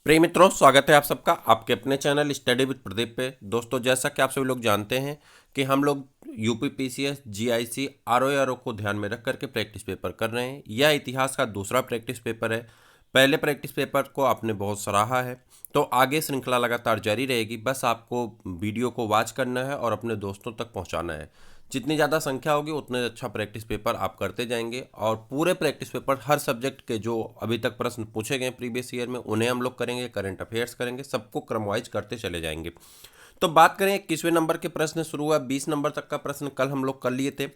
प्रिय मित्रों, स्वागत है आप सबका आपके अपने चैनल स्टडी विद प्रदीप पे। दोस्तों, जैसा कि आप सभी लोग जानते हैं कि हम लोग यूपी पीसीएस जीआईसी आरओ को ध्यान में रख करके प्रैक्टिस पेपर कर रहे हैं। यह इतिहास का दूसरा प्रैक्टिस पेपर है। पहले प्रैक्टिस पेपर को आपने बहुत सराहा है, तो आगे श्रृंखला लगातार जारी रहेगी। बस आपको वीडियो को वॉच करना है और अपने दोस्तों तक पहुंचाना है। जितनी ज़्यादा संख्या होगी उतने अच्छा प्रैक्टिस पेपर आप करते जाएंगे और पूरे प्रैक्टिस पेपर हर सब्जेक्ट के जो अभी तक प्रश्न पूछे गए प्रीवियस ईयर में उन्हें हम लोग करेंगे, करंट अफेयर्स करेंगे, सबको क्रमवाइज करते चले जाएंगे। तो बात करें 21वें नंबर के प्रश्न शुरू हुआ। 20 नंबर तक का प्रश्न कल हम लोग कर लिए थे।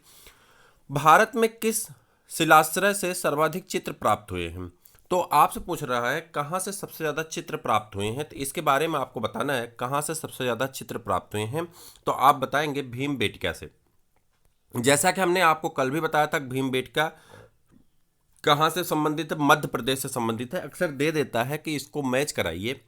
भारत में किस शिलाश्रय से सर्वाधिक चित्र प्राप्त हुए हैं? तो आपसे पूछ रहा है कहाँ से सबसे ज़्यादा चित्र प्राप्त हुए हैं, तो इसके बारे में आपको बताना है कहाँ से सबसे ज़्यादा चित्र प्राप्त हुए हैं। तो आप बताएंगे भीमबेटका से। जैसा कि हमने आपको कल भी बताया था, भीमबेटका कहाँ से संबंधित है? मध्य प्रदेश से संबंधित है। अक्सर दे देता है कि इसको मैच कराइए,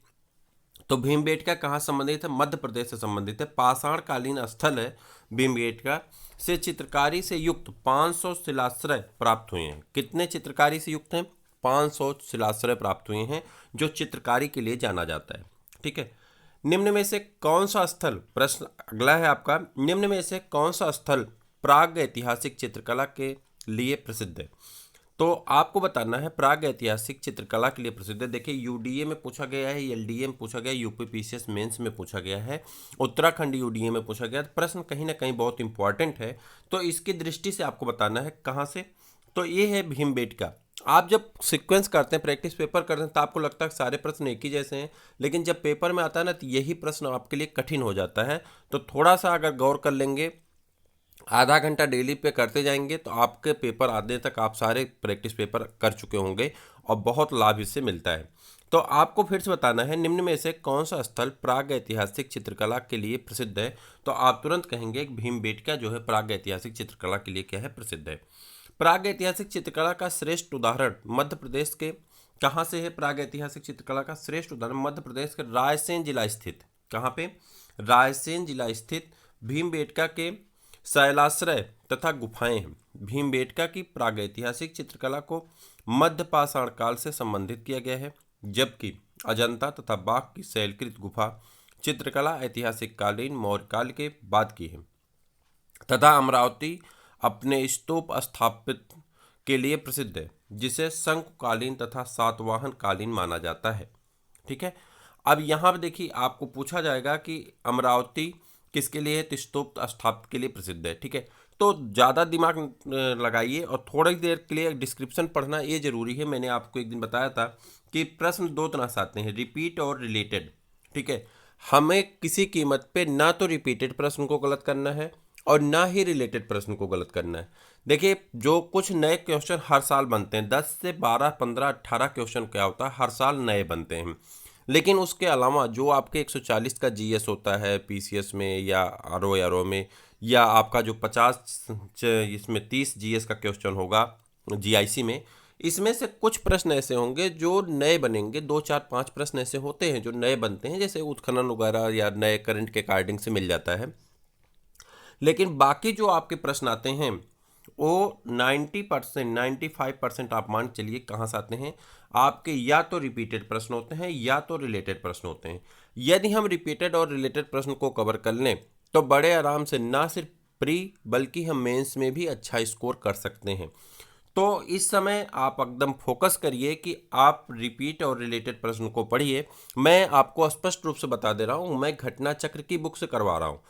तो भीमबेटका कहाँ संबंधित है? मध्य प्रदेश से संबंधित है। पाषाण कालीन स्थल है भीमबेटका। से चित्रकारी से युक्त 500 शिलाश्रय प्राप्त हुए हैं। कितने चित्रकारी से युक्त हैं? 500 शिलाश्रय प्राप्त हुए हैं, जो चित्रकारी के लिए जाना जाता है। ठीक है। निम्न में से कौन सा स्थल, प्रश्न अगला है आपका, निम्न में से कौन सा स्थल प्राग ऐतिहासिक चित्रकला के लिए प्रसिद्ध है? तो आपको बताना है प्राग ऐतिहासिक चित्रकला के लिए प्रसिद्ध है। देखिए, यूडीए में पूछा गया है, एलडीए में पूछा गया, यूपी पीसीएस मेंस में पूछा गया है, उत्तराखंड यूडीए में पूछा गया। प्रश्न कहीं ना कहीं बहुत इंपॉर्टेंट है, तो इसकी दृष्टि से आपको बताना है कहाँ से। तो ये है भीमबेटका। आप जब सीक्वेंस करते हैं, प्रैक्टिस पेपर करते हैं, तो आपको लगता है सारे प्रश्न एक ही जैसे हैं, लेकिन जब पेपर में आता है ना, तो यही प्रश्न आपके लिए कठिन हो जाता है। तो थोड़ा सा अगर गौर कर लेंगे, आधा घंटा डेली पे करते जाएंगे, तो आपके पेपर आने तक आप सारे प्रैक्टिस पेपर कर चुके होंगे और बहुत लाभ इससे मिलता है। तो आपको फिर से बताना है निम्न में से कौन सा स्थल प्राग ऐतिहासिक चित्रकला के लिए प्रसिद्ध है। तो आप तुरंत कहेंगे भीमबेटका जो है प्राग ऐतिहासिक चित्रकला के लिए क्या है, प्रसिद्ध है। प्राग ऐतिहासिक चित्रकला का श्रेष्ठ उदाहरण मध्य प्रदेश के कहाँ से है? प्राग ऐतिहासिक चित्रकला का श्रेष्ठ उदाहरण मध्य प्रदेश के रायसेन जिला स्थित, कहाँ पे? रायसेन जिला स्थित भीमबेटका के शैलाश्रय तथा गुफाएं हैं। भीमबेटका की प्रागैतिहासिक चित्रकला को मध्य पाषाण काल से संबंधित किया गया है, जबकि अजंता तथा बाघ की शैलकृत गुफा चित्रकला ऐतिहासिक कालीन मौर्य काल के बाद की है, तथा अमरावती अपने स्तूप स्थापित के लिए प्रसिद्ध है, जिसे शंकुकालीन तथा सातवाहन कालीन माना जाता है। ठीक है। अब यहाँ पे देखिए, आपको पूछा जाएगा कि अमरावती किसके लिए है? तो स्तूप स्थापित के लिए प्रसिद्ध है। ठीक है। तो ज़्यादा दिमाग लगाइए और थोड़ी देर के लिए डिस्क्रिप्शन पढ़ना ये जरूरी है। मैंने आपको एक दिन बताया था कि प्रश्न दो तरह से आते हैं, रिपीट और रिलेटेड। ठीक है। हमें किसी कीमत पे ना तो रिपीटेड प्रश्न को गलत करना है और ना ही रिलेटेड प्रश्न को गलत करना है। देखिए, जो कुछ नए क्वेश्चन हर साल बनते हैं, 10 से 12 15 18 क्वेश्चन क्या होता है, हर साल नए बनते हैं। लेकिन उसके अलावा जो आपके 140 का जीएस होता है पीसीएस में या आरओ में, या आपका जो 50 इसमें 30 जीएस का क्वेश्चन होगा जीआईसी में, इसमें से कुछ प्रश्न ऐसे होंगे जो नए बनेंगे। 2 4 5 प्रश्न ऐसे होते हैं जो नए बनते हैं, जैसे उत्खनन वगैरह या नए करंट के अकॉर्डिंग से मिल जाता है। लेकिन बाकी जो आपके प्रश्न आते हैं वो 90% 95% आप मान चलिए कहाँ से आते हैं, आपके या तो रिपीटेड प्रश्न होते हैं या तो रिलेटेड प्रश्न होते हैं। यदि हम रिपीटेड और रिलेटेड प्रश्न को कवर कर लें तो बड़े आराम से ना सिर्फ प्री बल्कि हम मेंस में भी अच्छा स्कोर कर सकते हैं। तो इस समय आप एकदम फोकस करिए कि आप रिपीट और रिलेटेड प्रश्न को पढ़िए। मैं आपको स्पष्ट रूप से बता दे रहा हूँ, मैं घटना चक्र की बुक से करवा रहा हूँ।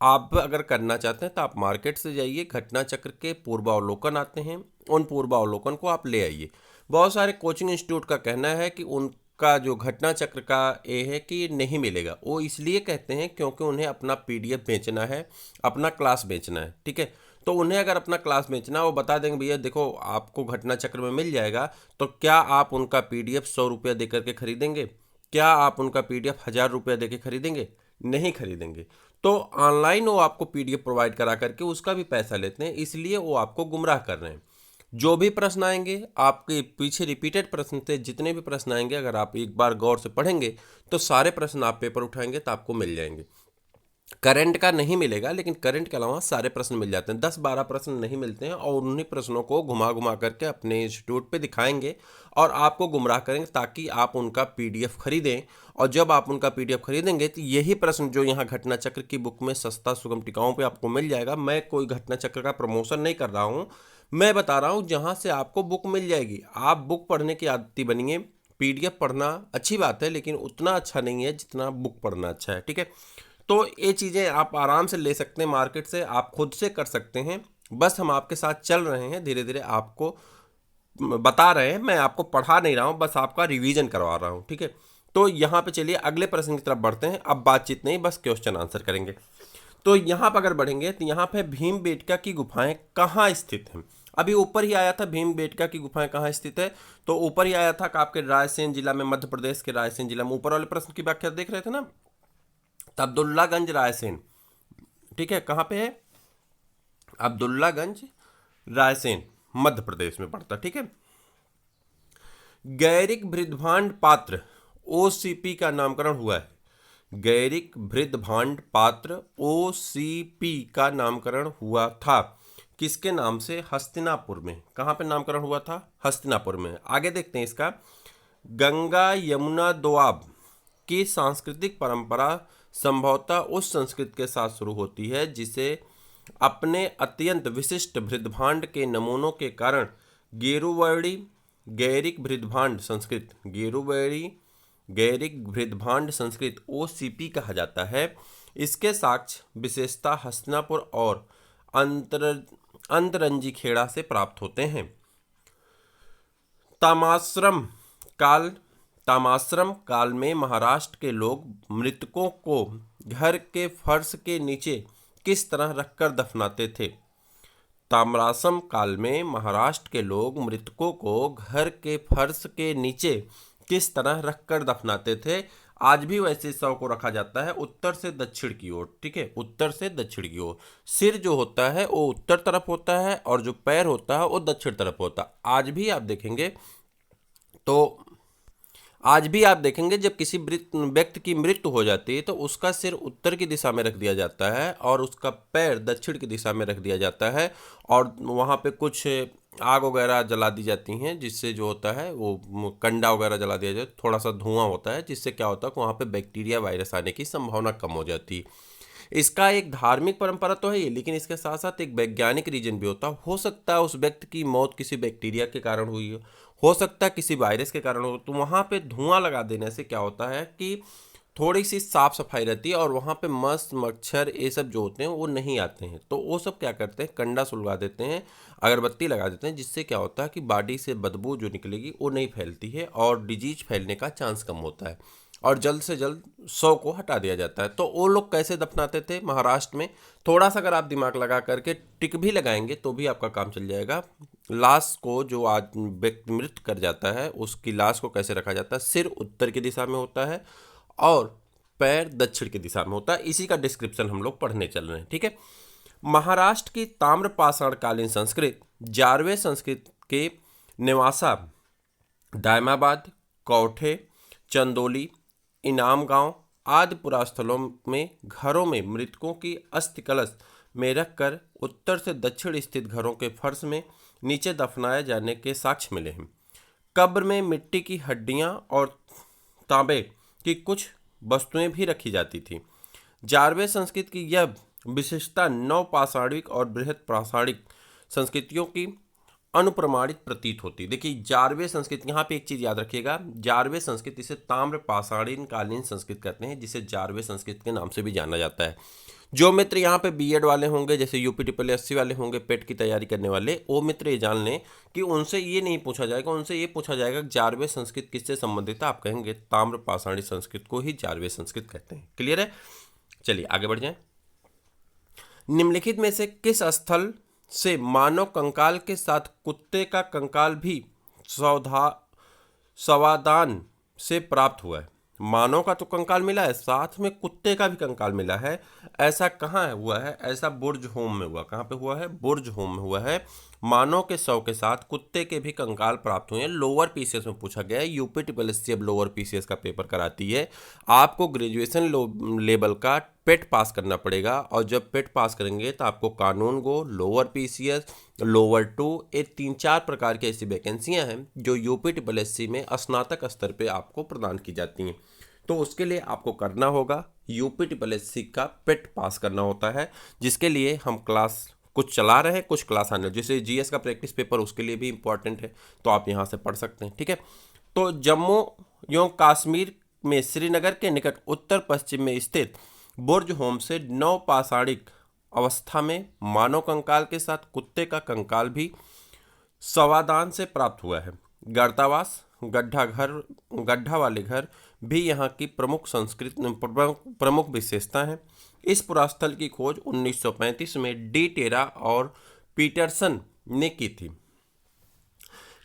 आप अगर करना चाहते हैं तो आप मार्केट से जाइए, घटना चक्र के पूर्वावलोकन आते हैं, उन पूर्वावलोकन को आप ले आइए। बहुत सारे कोचिंग इंस्टीट्यूट का कहना है कि उनका जो घटना चक्र का ये है कि नहीं मिलेगा। वो इसलिए कहते हैं क्योंकि उन्हें अपना पीडीएफ बेचना है, अपना क्लास बेचना है। ठीक है। तो उन्हें अगर अपना क्लास बेचना, वो बता देंगे भैया देखो आपको घटना चक्र में मिल जाएगा, तो क्या आप उनका पीडीएफ 100 रुपया दे करके खरीदेंगे? क्या आप उनका पीडीएफ 1000 रुपया दे के खरीदेंगे? नहीं खरीदेंगे। तो ऑनलाइन वो आपको पीडीएफ प्रोवाइड करा करके उसका भी पैसा लेते हैं, इसलिए वो आपको गुमराह कर रहे हैं। जो भी प्रश्न आएंगे आपके पीछे रिपीटेड प्रश्न थे, जितने भी प्रश्न आएंगे अगर आप एक बार गौर से पढ़ेंगे तो सारे प्रश्न आप पेपर उठाएंगे तो आपको मिल जाएंगे। करंट का नहीं मिलेगा, लेकिन करंट के अलावा सारे प्रश्न मिल जाते हैं। 10-12 प्रश्न नहीं मिलते हैं और उन्हीं प्रश्नों को घुमा घुमा करके अपने इंस्टीट्यूट पे दिखाएंगे और आपको गुमराह करेंगे ताकि आप उनका पीडीएफ खरीदें। और जब आप उनका पीडीएफ खरीदेंगे तो यही प्रश्न जो यहाँ घटना चक्र की बुक में सस्ता सुगम टिकाऊ पे आपको मिल जाएगा। मैं कोई घटना चक्र का प्रमोशन नहीं कर रहा हूँ, मैं बता रहा हूँ जहाँ से आपको बुक मिल जाएगी। आप बुक पढ़ने की आदती बनिए। पीडीएफ पढ़ना अच्छी बात है, लेकिन उतना अच्छा नहीं है जितना बुक पढ़ना अच्छा है, ठीक है। तो ये चीज़ें आप आराम से ले सकते हैं मार्केट से, आप खुद से कर सकते हैं। बस हम आपके साथ चल रहे हैं, धीरे धीरे आपको बता रहे हैं, मैं आपको पढ़ा नहीं रहा हूँ, बस आपका रिवीजन करवा रहा हूँ, ठीक है। तो यहाँ पे चलिए अगले प्रश्न की तरफ बढ़ते हैं। अब बातचीत नहीं, बस क्वेश्चन आंसर करेंगे। तो यहाँ पर अगर बढ़ेंगे तो यहाँ पे भीमबेटका की गुफाएं कहाँ स्थित हैं। अभी ऊपर ही आया था भीमबेटका की गुफाएं कहाँ स्थित है, तो ऊपर ही आया था कि आपके रायसेन जिला में, मध्य प्रदेश के रायसेन जिला में। ऊपर वाले प्रश्न की व्याख्या देख रहे थे ना, अब्दुल्लागंज रायसेन, ठीक है। कहाँ पे है? अब्दुल्लागंज रायसेन मध्य प्रदेश में पड़ता, ठीक है। गैरिक बृहद्भांड पात्र ओसीपी का नामकरण हुआ है। गैरिक बृहद्भांड पात्र ओसीपी का नामकरण हुआ था किसके नाम से? हस्तिनापुर में। कहाँ पे नामकरण हुआ था? हस्तिनापुर में। आगे देखते हैं इसका। गंगा यमुना दोआब की सांस्कृतिक परंपरा संभवतः उस संस्कृति के साथ शुरू होती है जिसे अपने अत्यंत विशिष्ट बृहद्भांड के नमूनों के कारण गेरुवर्णी गैरिक बृहद्भांड संस्कृत गैरिक बृहद्भांड संस्कृत ओसीपी कहा जाता है। इसके साक्ष्य विशेषता हस्तिनापुर और अंतरंजी खेड़ा से प्राप्त होते हैं। तामाश्रम काल में महाराष्ट्र के लोग मृतकों को घर के फर्श के नीचे किस तरह रखकर दफनाते थे? ताम्राश्रम काल में महाराष्ट्र के लोग मृतकों को घर के फर्श के नीचे किस तरह रखकर दफनाते थे? आज भी वैसे शव को रखा जाता है उत्तर से दक्षिण की ओर, ठीक है, उत्तर से दक्षिण की ओर। सिर जो होता है वो उत्तर तरफ होता है और जो पैर होता है वो दक्षिण तरफ होता है। आज भी आप देखेंगे जब किसी व्यक्ति की मृत्यु हो जाती है तो उसका सिर उत्तर की दिशा में रख दिया जाता है और उसका पैर दक्षिण की दिशा में रख दिया जाता है और वहाँ पे कुछ आग वगैरह जला दी जाती हैं, जिससे जो होता है वो कंडा वगैरह जला दिया जाता है, थोड़ा सा धुआं होता है, जिससे क्या होता है कि वहाँ पे बैक्टीरिया वायरस आने की संभावना कम हो जाती है। इसका एक धार्मिक परंपरा तो है ये, लेकिन इसके साथ साथ एक वैज्ञानिक रीजन भी होता है। हो सकता है उस व्यक्ति की मौत किसी बैक्टीरिया के कारण हुई हो सकता है किसी वायरस के कारण हो। तो वहाँ पे धुआं लगा देने से क्या होता है कि थोड़ी सी साफ सफाई रहती है और वहाँ पे मस्त मच्छर ये सब जो होते हैं वो नहीं आते हैं। तो वो सब क्या करते हैं, कंडा सुलगा देते हैं, अगरबत्ती लगा देते हैं, जिससे क्या होता है कि बॉडी से बदबू जो निकलेगी वो नहीं फैलती है और डिजीज फैलने का चांस कम होता है और जल्द से जल्द शव को हटा दिया जाता है। तो वो लोग कैसे दफनाते थे महाराष्ट्र में, थोड़ा सा अगर आप दिमाग लगा करके टिक भी लगाएंगे तो भी आपका काम चल जाएगा। लाश को जो आज व्यक्ति मृत कर जाता है उसकी लाश को कैसे रखा जाता है? सिर उत्तर की दिशा में होता है और पैर दक्षिण की दिशा में होता है। इसी का डिस्क्रिप्शन हम लोग पढ़ने चल रहे हैं, ठीक है। महाराष्ट्र की ताम्रपाषाणकालीन संस्कृत जारवे संस्कृत के निवासा दायमाबाद, कौठे, चंदोली, इनाम गांव आदि पुरास्थलों में घरों में मृतकों की अस्थि कलश में रखकर उत्तर से दक्षिण स्थित घरों के फर्श में नीचे दफनाए जाने के साक्ष्य मिले हैं। कब्र में मिट्टी की हड्डियां और तांबे की कुछ वस्तुएं भी रखी जाती थी। जारवे संस्कृत की यह विशेषता नवपाषाणिक और बृहद पाषाणिक संस्कृतियों की अनुप्रमाणित प्रतीत होती। देखिए जारवे संस्कृति, यहाँ पे एक चीज याद रखिएगा, जारवे संस्कृति इसे ताम्र पाषाणीन कालीन संस्कृत कहते हैं, जिसे जारवे संस्कृत के नाम से भी जाना जाता है। जो मित्र यहाँ पे बीएड वाले होंगे, जैसे यूपी वाले होंगे, पेट की तैयारी करने वाले, वो मित्र ये जान लें कि उनसे ये नहीं पूछा जाएगा, उनसे ये पूछा जाएगा जारवे संस्कृत किससे संबंधित है, आप कहेंगे ताम्र पाषाणी संस्कृत को ही जारवे संस्कृत कहते हैं। क्लियर है? चलिए आगे बढ़ जाए। निम्नलिखित में से किस स्थल से मानव कंकाल के साथ कुत्ते का कंकाल भी सवादान से प्राप्त हुआ है? मानव का तो कंकाल मिला है, साथ में कुत्ते का भी कंकाल मिला है। ऐसा कहाँ हुआ है? ऐसा बुर्ज होम में हुआ। कहाँ पे हुआ है? बुर्ज होम में हुआ है। मानव के शव के साथ कुत्ते के भी कंकाल प्राप्त हुए हैं। लोअर पीसीएस में पूछा गया है। यूपी ट्रिपल एस सी अब लोअर पीसीएस का पेपर कराती है। आपको ग्रेजुएशन लेवल का पेट पास करना पड़ेगा, और जब पेट पास करेंगे तो आपको कानून गो, लोअर पीसीएस, लोअर 2, ये 3-4 प्रकार की ऐसी वैकेंसियां हैं जो यूपी ट्रिपल एस सी में स्नातक स्तर पे आपको प्रदान की जाती हैं। तो उसके लिए आपको करना होगा यूपी ट्रिपल एस सी का पेट पास करना होता है, जिसके लिए हम क्लास कुछ चला रहे हैं, कुछ क्लास आने, जैसे जीएस का प्रैक्टिस पेपर उसके लिए भी इंपॉर्टेंट है, तो आप यहाँ से पढ़ सकते हैं। ठीक है, तो जम्मू एवं कश्मीर में श्रीनगर के निकट उत्तर पश्चिम में स्थित बुर्ज होम से नवपाषाणिक अवस्था में मानव कंकाल के साथ कुत्ते का कंकाल भी स्वादान से प्राप्त हुआ है। गर्तावास, गड्ढा वाले घर भी यहाँ की प्रमुख विशेषता है। इस पुरास्थल की खोज 1935 में डी टेरा और पीटरसन ने की थी।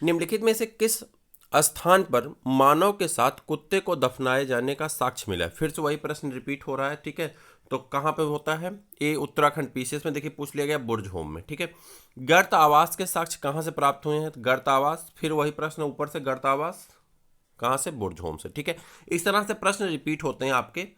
निम्नलिखित में से किस स्थान पर मानव के साथ कुत्ते को दफनाए जाने का साक्ष्य मिला है? फिर से वही प्रश्न रिपीट हो रहा है। ठीक है, तो कहाँ पे होता है? ये उत्तराखंड पीसीएस में देखिए पूछ लिया गया, बुर्ज होम में। ठीक है, गर्त आवास के साक्ष्य कहाँ से प्राप्त हुए हैं? गर्त आवास, फिर वही प्रश्न ऊपर से, गर्त आवास कहाँ से? बुर्ज होम से। ठीक है, इस तरह से प्रश्न रिपीट होते हैं आपके।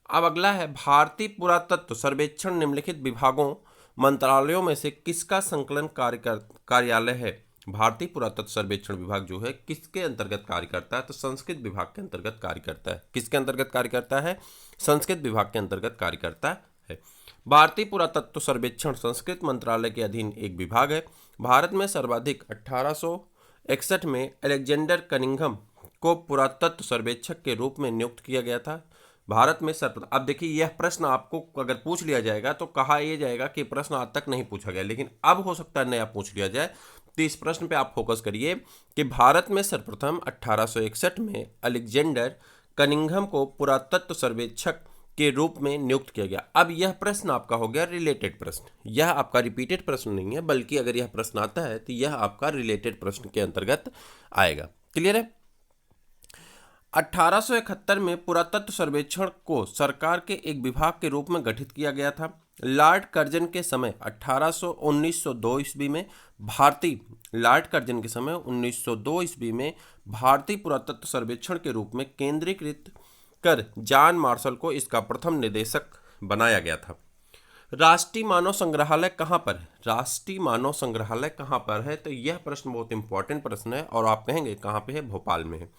अब अगला है, भारतीय पुरातत्व सर्वेक्षण निम्नलिखित विभागों मंत्रालयों में से किसका संकलन कार्यालय है? भारतीय पुरातत्व सर्वेक्षण विभाग जो है किसके अंतर्गत कार्य करता है? तो संस्कृत विभाग के अंतर्गत कार्य करता है। किसके अंतर्गत कार्य करता है? संस्कृत विभाग के अंतर्गत कार्य करता है। भारतीय पुरातत्व सर्वेक्षण संस्कृत मंत्रालय के अधीन एक विभाग है। भारत में सर्वाधिक 1861 में अलेक्जेंडर कनिंघम को पुरातत्व सर्वेक्षक के रूप में नियुक्त किया गया था। भारत में सर्वप्रथम, अब देखिए यह प्रश्न आपको अगर पूछ लिया जाएगा तो कहा यह जाएगा कि प्रश्न आज तक नहीं पूछा गया, लेकिन अब हो सकता है नया पूछ लिया जाए। तो इस प्रश्न पे आप फोकस करिए कि भारत में सर्वप्रथम 1861 में अलेक्जेंडर कनिंघम को पुरातत्व सर्वेक्षक के रूप में नियुक्त किया गया। अब यह प्रश्न आपका हो गया रिलेटेड प्रश्न, यह आपका रिपीटेड प्रश्न नहीं है, बल्कि अगर यह प्रश्न आता है तो यह आपका रिलेटेड प्रश्न के अंतर्गत आएगा। क्लियर है? 1871 में पुरातत्व सर्वेक्षण को सरकार के एक विभाग के रूप में गठित किया गया था। लॉर्ड कर्जन के समय 1902 ईस्वी में भारतीय पुरातत्व सर्वेक्षण के रूप में केंद्रीकृत कर जॉन मार्शल को इसका प्रथम निदेशक बनाया गया था। राष्ट्रीय मानव संग्रहालय कहाँ पर है? राष्ट्रीय मानव संग्रहालय कहाँ पर है? तो यह प्रश्न बहुत इंपॉर्टेंट प्रश्न है, और आप कहेंगे कहाँ पे है? भोपाल में है।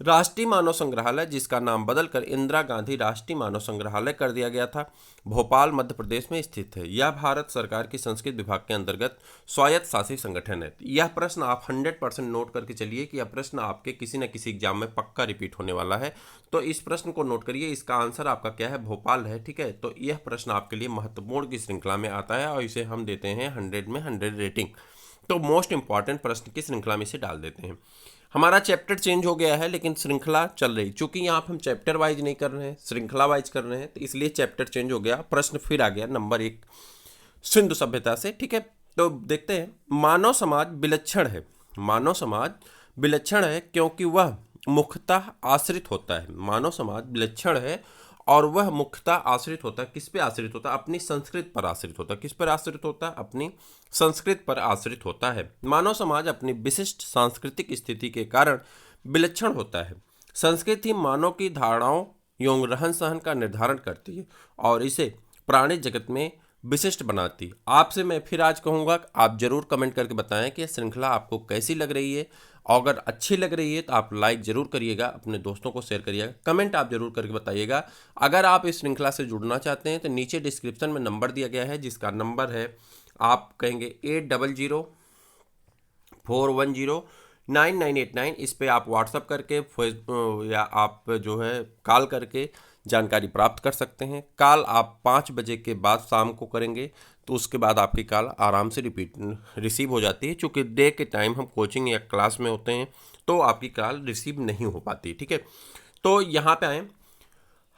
राष्ट्रीय मानव संग्रहालय, जिसका नाम बदलकर इंदिरा गांधी राष्ट्रीय मानव संग्रहालय कर दिया गया था, भोपाल मध्य प्रदेश में स्थित है। यह भारत सरकार की संस्कृत विभाग के अंतर्गत स्वायत्त शासी संगठन है। यह प्रश्न आप 100% नोट करके चलिए कि यह प्रश्न आपके किसी न किसी एग्जाम में पक्का रिपीट होने वाला है। तो इस प्रश्न को नोट करिए, इसका आंसर आपका क्या है? भोपाल है। ठीक है, तो यह प्रश्न आपके लिए महत्वपूर्ण की श्रृंखला में आता है, और इसे हम देते हैं 100 में 100 रेटिंग। तो मोस्ट इंपॉर्टेंट प्रश्न की श्रृंखला में इसे डाल देते हैं। हमारा चैप्टर चेंज हो गया है, लेकिन श्रृंखला चल रही, चूंकि यहाँ पर हम चैप्टर वाइज नहीं कर रहे हैं, श्रृंखला वाइज कर रहे हैं, तो इसलिए चैप्टर चेंज हो गया। प्रश्न फिर आ गया नंबर 1 सिंधु सभ्यता से। ठीक है, तो देखते हैं। मानव समाज विलक्षण है। मानव समाज विलक्षण है क्योंकि वह मुख्यतः आश्रित होता है। मानव समाज विलक्षण है और वह मुख्यतः आश्रित होता है। किस पे आश्रित होता है? अपनी संस्कृत पर आश्रित होता है। किस पर आश्रित होता है? अपनी संस्कृत पर आश्रित होता है। मानव समाज अपनी विशिष्ट सांस्कृतिक स्थिति के कारण विलक्षण होता है। संस्कृति मानव की धारणाओं एवं रहन सहन का निर्धारण करती है और इसे प्राणी जगत में विशिष्ट बनाती है। आपसे मैं फिर आज कहूँगा, आप जरूर कमेंट करके बताएं कि यह श्रृंखला आपको कैसी लग रही है, और अगर अच्छी लग रही है तो आप लाइक जरूर करिएगा, अपने दोस्तों को शेयर करिएगा, कमेंट आप जरूर करके बताइएगा। अगर आप इस श्रृंखला से जुड़ना चाहते हैं तो नीचे डिस्क्रिप्शन में नंबर दिया गया है, जिसका नंबर है, आप कहेंगे 8004109989। इस पे आप व्हाट्सअप करके या आप जो है कॉल करके जानकारी प्राप्त कर सकते हैं। कॉल आप 5 बजे के बाद शाम को करेंगे तो उसके बाद आपकी कॉल आराम से रिसीव हो जाती है। चूँकि डे के टाइम हम कोचिंग या क्लास में होते हैं तो आपकी कॉल रिसीव नहीं हो पाती। ठीक है, तो यहाँ पे आए।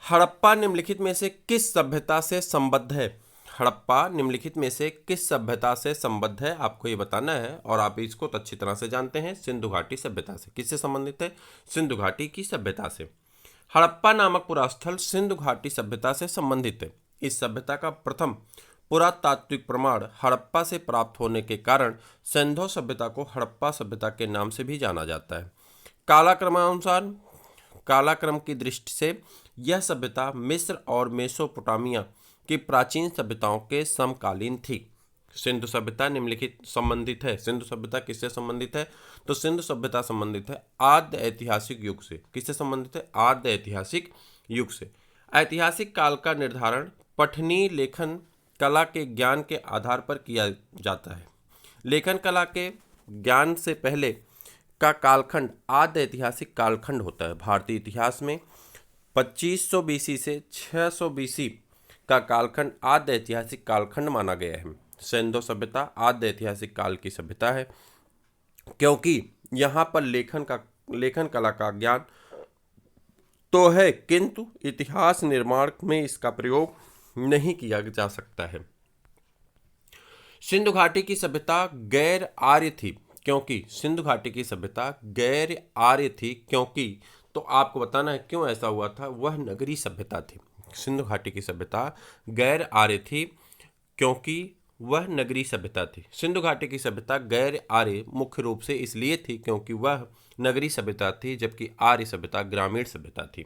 हड़प्पा निम्नलिखित में से किस सभ्यता से संबद्ध है? हड़प्पा निम्नलिखित में से किस सभ्यता से संबद्ध है, आपको ये बताना है, और आप इसको तो अच्छी तरह से जानते हैं। सिंधु घाटी सभ्यता से। किससे संबंधित है? सिंधु घाटी की सभ्यता से। हड़प्पा नामक पुरास्थल सिंधु घाटी सभ्यता से संबंधित है। इस सभ्यता का प्रथम पुरातात्विक प्रमाण हड़प्पा से प्राप्त होने के कारण सिंधु सभ्यता को हड़प्पा सभ्यता के नाम से भी जाना जाता है। कालाक्रमानुसार कालाक्रम की दृष्टि से यह सभ्यता मिस्र और मेसोपोटामिया की प्राचीन सभ्यताओं के समकालीन थी। सिंधु सभ्यता निम्नलिखित संबंधित है। सिंधु सभ्यता किससे संबंधित है? तो सिंधु सभ्यता संबंधित है आद्य ऐतिहासिक युग से। किससे संबंधित है? आद्य ऐतिहासिक युग से। ऐतिहासिक काल का निर्धारण पठनीय लेखन कला के ज्ञान के आधार पर किया जाता है। लेखन कला के ज्ञान से पहले का कालखंड आद्य ऐतिहासिक कालखंड होता है। भारतीय इतिहास में 2500 बीसी से 600 बीसी का कालखंड आद्य ऐतिहासिक कालखंड माना गया है। सिंधु सभ्यता आद्य ऐतिहासिक काल की सभ्यता है क्योंकि यहाँ पर लेखन कला का ज्ञान तो है, किंतु इतिहास निर्माण में इसका प्रयोग नहीं किया जा सकता है। सिंधु घाटी की सभ्यता गैर आर्य थी क्योंकि सिंधु घाटी की सभ्यता गैर आर्य थी क्योंकि, तो आपको बताना है क्यों ऐसा हुआ था। वह नगरी सभ्यता थी। सिंधु घाटी की सभ्यता गैर आर्य थी क्योंकि वह नगरी सभ्यता थी। सिंधु घाटी की सभ्यता गैर आर्य मुख्य रूप से इसलिए थी क्योंकि वह नगरी सभ्यता थी, जबकि आर्य सभ्यता ग्रामीण सभ्यता थी।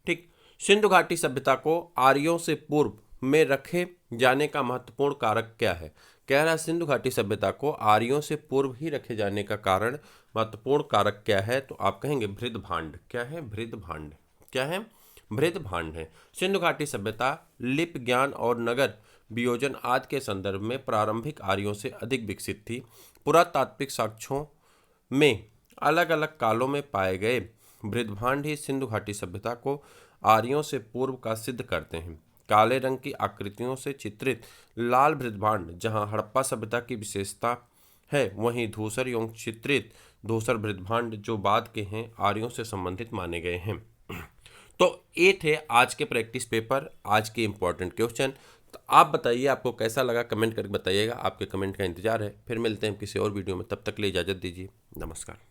ठीक। सिंधु घाटी सभ्यता को आर्यों से पूर्व में रखे जाने का महत्वपूर्ण कारक क्या है? कह रहा सिंधु घाटी सभ्यता को आर्यों से पूर्व ही रखे जाने का कारण महत्वपूर्ण कारक क्या है? तो आप कहेंगे बृहद्भाण्ड। क्या है? बृहद्भाण्ड। क्या है? बृहद्भाण्ड है। सिंधु घाटी सभ्यता लिपि ज्ञान और नगर वियोजन आदि के संदर्भ में प्रारंभिक आर्यों से अधिक विकसित थी। पुरातात्विक साक्ष्यों में अलग अलग कालों में पाए गए बृहद्भाण्ड ही सिंधु घाटी सभ्यता को आर्यों से पूर्व का सिद्ध करते हैं। काले रंग की आकृतियों से चित्रित लाल बृहद्भाण्ड जहां हड़प्पा सभ्यता की विशेषता है, वहीं धूसर एवं चित्रित धूसर बृहद्भाण्ड जो बाद के हैं आर्यों से संबंधित माने गए हैं। तो ये थे आज के प्रैक्टिस पेपर, आज के इम्पोर्टेंट क्वेश्चन। तो आप बताइए आपको कैसा लगा, कमेंट करके बताइएगा। आपके कमेंट का इंतजार है। फिर मिलते हैं किसी और वीडियो में, तब तक के लिए इजाज़त दीजिए। नमस्कार।